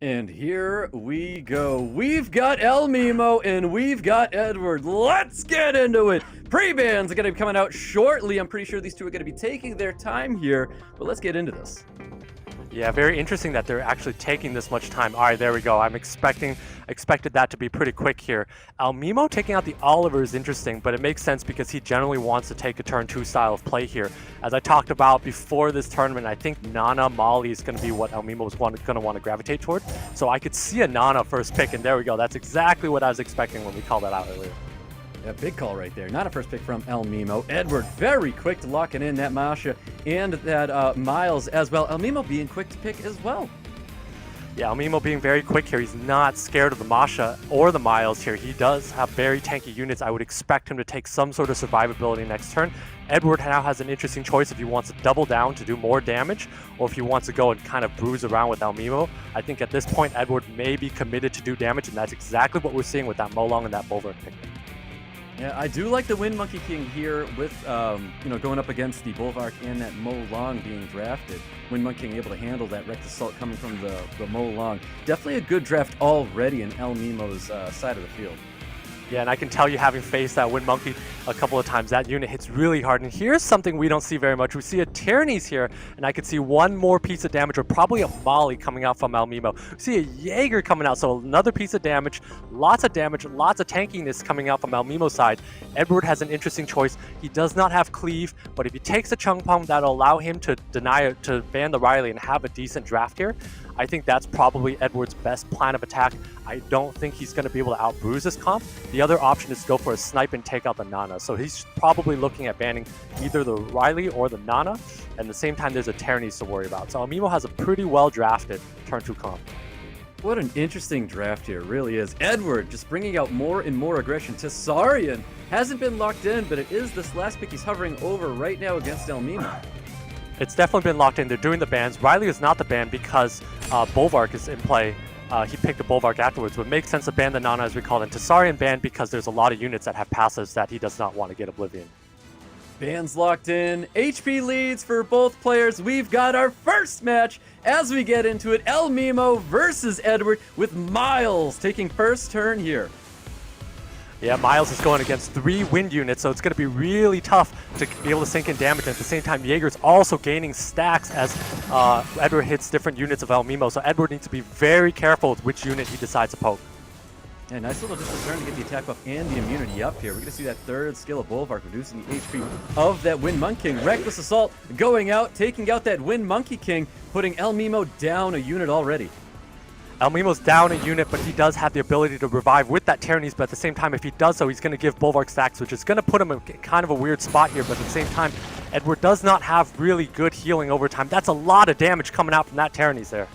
And here we go. We've got ELMIMO and we've got Edward. Let's get into it. Pre-bans are going to be coming out shortly. I'm pretty sure these two are going to be taking their time here, but let's get into this. Yeah, very interesting that they're actually taking this much time. All right, there we go. Expected that to be pretty quick here. ELMIMO taking out the Oliver is interesting, but it makes sense because he generally wants to take a turn 2 style of play here. As I talked about before this tournament, I think Nana Molly is going to be what ELMIMO is going to want to gravitate toward. So I could see a Nana first pick, and there we go. That's exactly what I was expecting when we called that out earlier. Yeah, big call right there. Not a first pick from ELMIMO. Edward very quick to locking in that Masha and that Miles as well. ELMIMO being quick to pick as well. Yeah, ELMIMO being very quick here. He's not scared of the Masha or the Miles here. He does have very tanky units. I would expect him to take some sort of survivability next turn. Edward now has an interesting choice if he wants to double down to do more damage or if he wants to go and kind of bruise around with ELMIMO. I think at this point, Edward may be committed to do damage, and that's exactly what we're seeing with that Molong and that Bulwark pick. Yeah, I do like the Wind Monkey King here with, going up against the Bulwark and that Molong being drafted. Wind Monkey King able to handle that Wrecked Assault coming from the Molong. Definitely a good draft already in ELMIMO's side of the field. Yeah, and I can tell you, having faced that Wind Monkey a couple of times, that unit hits really hard. And here's something we don't see very much. We see a Tyrannies here, and I could see one more piece of damage, or probably a Molly coming out from ELMIMO. We see a Jaeger coming out, so another piece of damage, lots of tankiness coming out from ELMIMO's side. Edward has an interesting choice. He does not have Cleave, but if he takes a Chung Pong, that'll allow him to ban the Riley and have a decent draft here. I think that's probably Edward's best plan of attack. I don't think he's going to be able to out-bruise this comp. The other option is to go for a snipe and take out the Nana. So he's probably looking at banning either the Riley or the Nana. And at the same time, there's a Tyrannies to worry about. So ELMIMO has a pretty well-drafted turn 2 comp. What an interesting draft here, really is. Edward just bringing out more and more aggression. Tessarian hasn't been locked in, but it is this last pick he's hovering over right now against ELMIMO. It's definitely been locked in. They're doing the bans. Riley is not the ban because Bulwark is in play. He picked the Bulwark afterwards. It would make sense to ban the Nana, as we call it. And Tessarian banned because there's a lot of units that have passives that he does not want to get Oblivion. Bans locked in. HP leads for both players. We've got our first match as we get into it. ELMIMO versus Edward with Miles taking first turn here. Yeah, Miles is going against 3 wind units, so it's going to be really tough to be able to sink in damage. And at the same time, Jaeger's also gaining stacks as Edward hits different units of ELMIMO, so Edward needs to be very careful with which unit he decides to poke. Yeah, nice little just turn to get the attack buff and the immunity up here. We're going to see that third skill of Bulwark reducing the HP of that Wind Monkey King. Reckless Assault going out, taking out that Wind Monkey King, putting ELMIMO down a unit already. ELMIMO's down a unit, but he does have the ability to revive with that Tyrannies, but at the same time, if he does so, he's going to give Bulwark stacks, which is going to put him in kind of a weird spot here, but at the same time, Edward does not have really good healing over time. That's a lot of damage coming out from that Tyrannies there.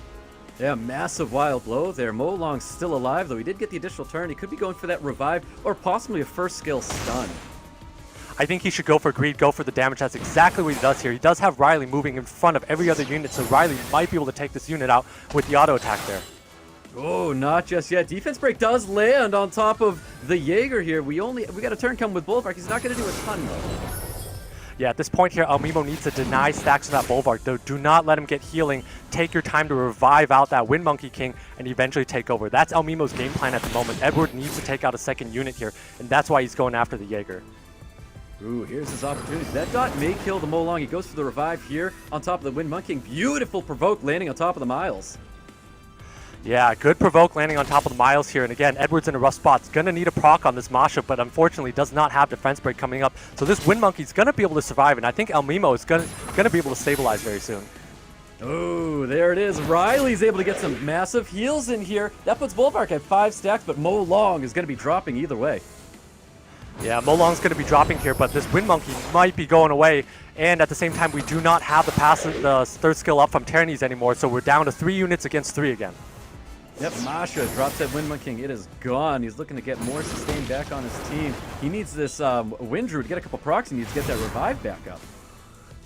Yeah, massive wild blow there. Molong's still alive, though. He did get the additional turn. He could be going for that revive or possibly a first skill stun. I think he should go for greed, go for the damage. That's exactly what he does here. He does have Riley moving in front of every other unit, so Riley might be able to take this unit out with the auto attack there. Oh, not just yet. Defense break does land on top of the Jaeger here. We got a turn coming with Bulwark. He's not going to do a ton, though. Yeah, at this point here, ELMIMO needs to deny stacks on that Bulwark. Though, do not let him get healing. Take your time to revive out that Wind Monkey King and eventually take over. That's ELMIMO's game plan at the moment. Edward needs to take out a second unit here, and that's why he's going after the Jaeger. Ooh, here's his opportunity. That dot may kill the Molong. He goes for the revive here on top of the Wind Monkey King. Beautiful provoke landing on top of the Miles. Yeah, good provoke landing on top of the Miles here. And again, Edward's in a rough spot. He's going to need a proc on this Masha, but unfortunately does not have defense break coming up. So this Wind Monkey's going to be able to survive, and I think ELMIMO is going to be able to stabilize very soon. Oh, there it is. Riley's able to get some massive heals in here. That puts Bulwark at 5 stacks, but Molong is going to be dropping either way. Yeah, Molong's going to be dropping here, but this Wind Monkey might be going away. And at the same time, we do not have the third skill up from Tyrannies anymore, so we're down to 3 units against 3 again. Yep, Masha drops that Wind Monkey King. It is gone. He's looking to get more sustain back on his team. He needs this Wind Druid to get a couple procs. He needs to get that revive back up.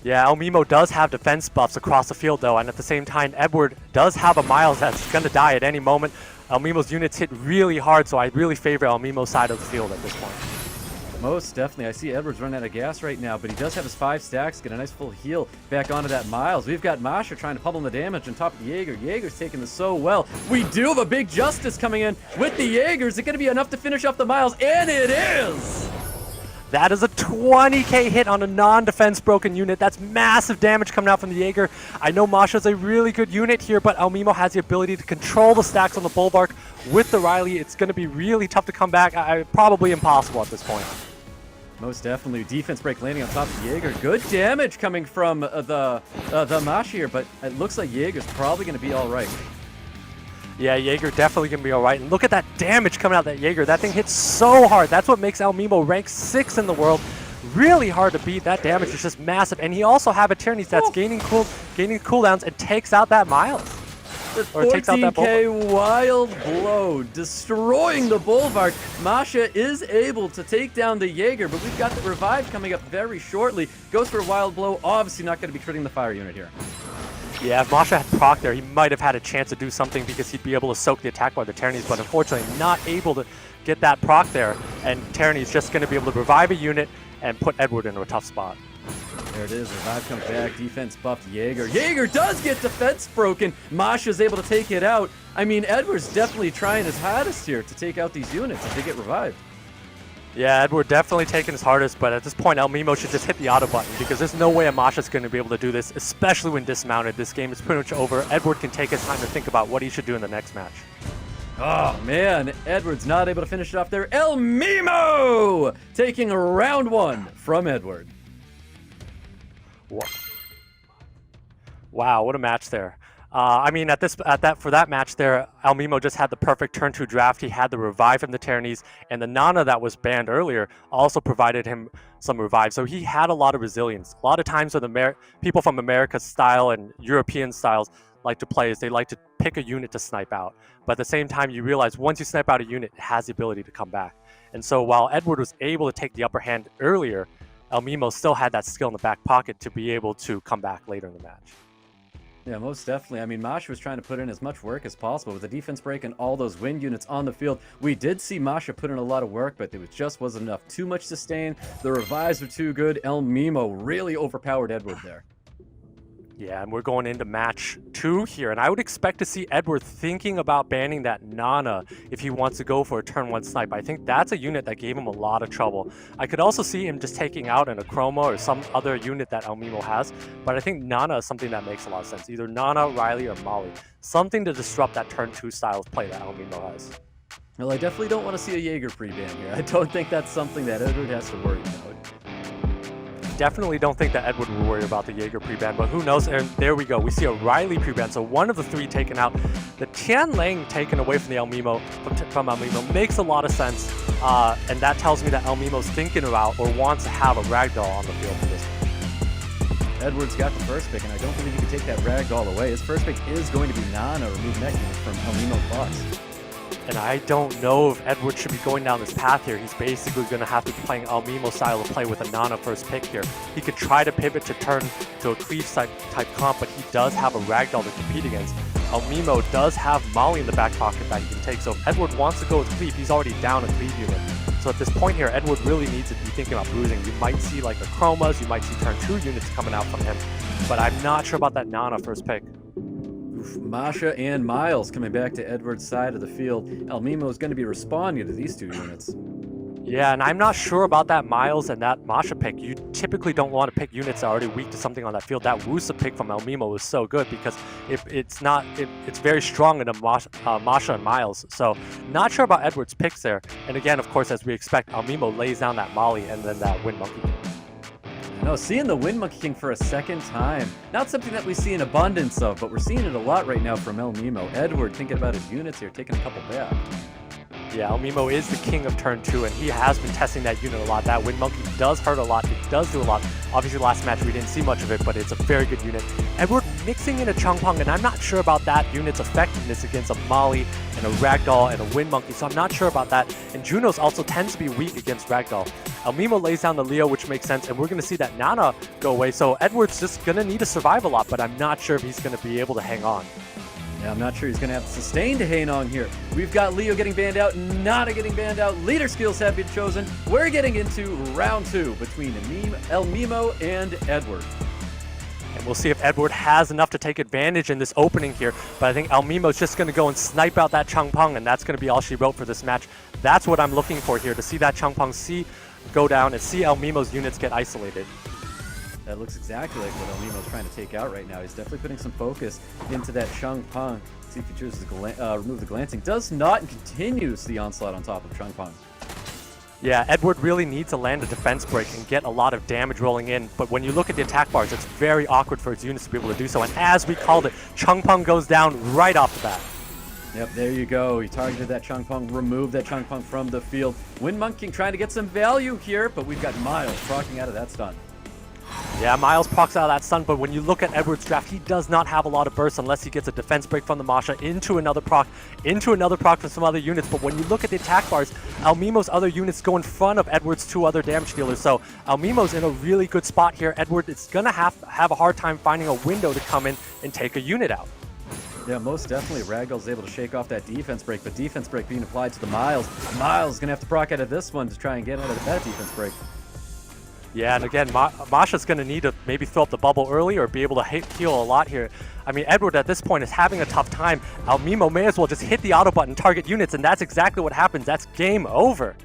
Yeah, ELMIMO does have defense buffs across the field, though, and at the same time, Edward does have a Miles that's going to die at any moment. ELMIMO's units hit really hard, so I really favor ELMIMO's side of the field at this point. Most definitely. I see Edwards running out of gas right now, but he does have his 5 stacks. Get a nice full heal back onto that Miles. We've got Masha trying to pummel the damage on top of Jaeger. Jaeger's taking this so well. We do have a big Justice coming in with the Jaeger. Is it going to be enough to finish off the Miles? And it is! That is a 20k hit on a non-defense broken unit. That's massive damage coming out from the Jaeger. I know Masha's a really good unit here, but ELMIMO has the ability to control the stacks on the Bulwark with the Riley. It's going to be really tough to come back. Probably impossible at this point. Most definitely. Defense break landing on top of Jaeger. Good damage coming from the Masha here, but it looks like Jaeger's probably going to be all right. Yeah, Jaeger definitely going to be all right. And look at that damage coming out of that Jaeger. That thing hits so hard. That's what makes ELMIMO rank 6 in the world. Really hard to beat. That damage is just massive. And he also have a Tyrannies that's gaining cooldowns and takes out that Miles. Or takes out that 14k wild blow, destroying the Bulwark. Masha is able to take down the Jaeger, but we've got the revive coming up very shortly. Goes for a wild blow. Obviously not going to be critting the fire unit here. Yeah, if Masha had proc there, he might have had a chance to do something because he'd be able to soak the attack by the Tyrannies, but unfortunately not able to get that proc there. And Tyrannies just going to be able to revive a unit and put Edward into a tough spot. There it is. Revive comes back. Defense buffed Jaeger. Jaeger does get defense broken. Masha's able to take it out. I mean, Edward's definitely trying his hardest here to take out these units if they get revived. Yeah, Edward definitely taking his hardest, but at this point, ELMIMO should just hit the auto button because there's no way Masha's going to be able to do this, especially when dismounted. This game is pretty much over. Edward can take his time to think about what he should do in the next match. Oh, man. Edward's not able to finish it off there. ELMIMO taking round 1 from Edward. Wow, what a match there. I mean, for that match there, ELMIMO just had the perfect turn 2 draft. He had the revive from the Tyrannies, and the Nana that was banned earlier also provided him some revive. So he had a lot of resilience. A lot of times when people from America's style and European styles like to play is they like to pick a unit to snipe out. But at the same time, you realize once you snipe out a unit, it has the ability to come back. And so while Edward was able to take the upper hand earlier, ELMIMO still had that skill in the back pocket to be able to come back later in the match. Yeah, most definitely. I mean, Masha was trying to put in as much work as possible with the defense break and all those wind units on the field. We did see Masha put in a lot of work, but it just wasn't enough. Too much sustain. The revives were too good. ELMIMO really overpowered Edward there. Yeah, and we're going into match 2 here, and I would expect to see Edward thinking about banning that Nana if he wants to go for a turn 1 snipe. I think that's a unit that gave him a lot of trouble. I could also see him just taking out an Achroma or some other unit that ELMIMO has, but I think Nana is something that makes a lot of sense. Either Nana, Riley, or Molly. Something to disrupt that turn 2 style of play that ELMIMO has. Well, I definitely don't want to see a Jaeger pre-ban here. I don't think that's something that Edward has to worry about. Definitely don't think that Edward will worry about the Jaeger pre-ban, but who knows? And there we go. We see a Riley pre-ban, so one of the 3 taken out. The Tian Lang taken away from the ELMIMO, from ELMIMO makes a lot of sense, and that tells me that ELMIMO's thinking about or wants to have a Ragdoll on the field for this one. Edward's got the first pick, and I don't believe he can take that Ragdoll away. His first pick is going to be Nana, remove that unit from ELMIMO box. And I don't know if Edward should be going down this path here. He's basically going to have to be playing ELMIMO style of play with a Nana first pick here. He could try to pivot to turn to a Cleave type comp, but he does have a Ragdoll to compete against. ELMIMO does have Molly in the back pocket that he can take, so if Edward wants to go with Cleave, he's already down a Cleave unit. So at this point here, Edward really needs to be thinking about bruising. You might see like the Chromas, you might see turn 2 units coming out from him, but I'm not sure about that Nana first pick. Masha and Miles coming back to Edward's side of the field. ELMIMO is going to be responding to these 2 units. Yeah, and I'm not sure about that Miles and that Masha pick. You typically don't want to pick units that are already weak to something on that field. That Wusa pick from ELMIMO was so good because it's very strong in a Masha and Miles. So not sure about Edward's picks there. And again, of course, as we expect, ELMIMO lays down that Molly and then that Wind Monkey. No, seeing the Wind Monkey King for a second time. Not something that we see in abundance of, but we're seeing it a lot right now from ELMIMO. Edward thinking about his units here, taking a couple back. Yeah, ELMIMO is the king of turn 2, and he has been testing that unit a lot. That Wind Monkey does hurt a lot. It does do a lot. Obviously, last match we didn't see much of it, but it's a very good unit. Edward mixing in a Changpong, and I'm not sure about that unit's effectiveness against a Molly and a Ragdoll and a Wind Monkey, so I'm not sure about that. And Junos also tends to be weak against Ragdoll. ELMIMO lays down the Leo, which makes sense, and we're going to see that Nana go away, so Edward's just going to need to survive a lot, but I'm not sure if he's going to be able to hang on. Yeah, I'm not sure he's going to have to sustain to Hainong here. We've got Leo getting banned out, Nada getting banned out, leader skills have been chosen. We're getting into round 2 between ELMIMO and Edward. And we'll see if Edward has enough to take advantage in this opening here. But I think ELMIMO's just going to go and snipe out that Changpeng, and that's going to be all she wrote for this match. That's what I'm looking for here, to see that Changpeng go down and see ELMIMO's units get isolated. That looks exactly like what ELMIMO's trying to take out right now. He's definitely putting some focus into that Changpeng. See if he chooses to remove the glancing. Does not, and continues the onslaught on top of Changpeng. Yeah, Edward really needs to land a defense break and get a lot of damage rolling in, but when you look at the attack bars, it's very awkward for his units to be able to do so, and as we called it, Changpeng goes down right off the bat. Yep, there you go. He targeted that Changpeng, removed that Changpeng from the field. Wind Monkey trying to get some value here, but we've got Miles proccing out of that stun. Yeah, Miles procs out of that stun, but when you look at Edward's draft, he does not have a lot of burst unless he gets a defense break from the Masha into another proc from some other units. But when you look at the attack bars, ELMIMO's other units go in front of Edward's 2 other damage dealers. So ELMIMO's in a really good spot here. Edward is going to have a hard time finding a window to come in and take a unit out. Yeah, most definitely. Ragdoll's able to shake off that defense break, but defense break being applied to the Miles. Miles is going to have to proc out of this one to try and get out of that defense break. Yeah, and again, Masha's going to need to maybe throw up the bubble early or be able to heal a lot here. I mean, Edward at this point is having a tough time. ELMIMO may as well just hit the auto button, target units, and that's exactly what happens. That's game over.